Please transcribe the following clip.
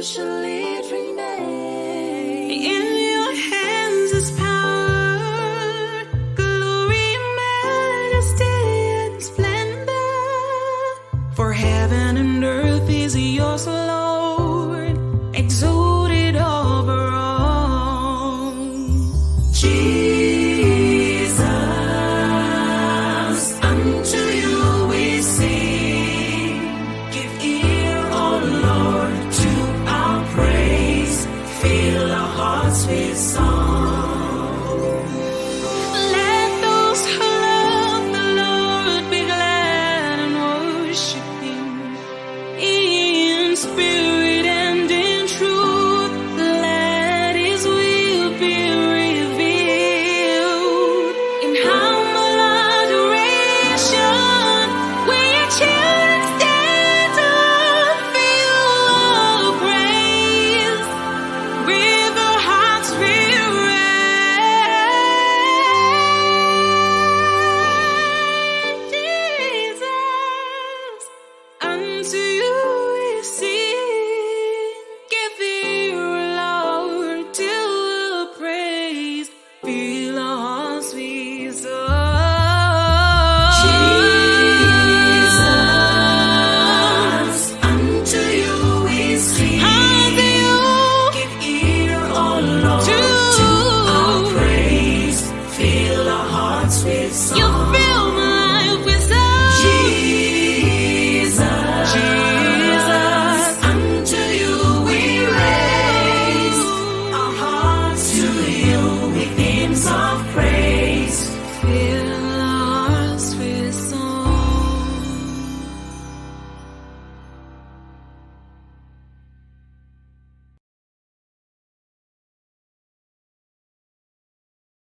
shall it remain. In your hands is power, glory, majesty, and splendor. For heaven and earth is yours, Lord, exalted over all. Jesus, unto you we sing. Give ear, O Lord, to our praise. Fill our hearts with song. Let those who love the Lord be glad and worship Him in spirit and in truth. Let His will be revealed. In humble adoration, we your children stand to feel praise. With our hearts we raise, Jesus, unto you we sing. Give ear, Lord, to the praise. Fill our hearts with song. Jesus, unto you we sing. Unto you. Give ear, O Lord, To to our praise. Fill our hearts with song.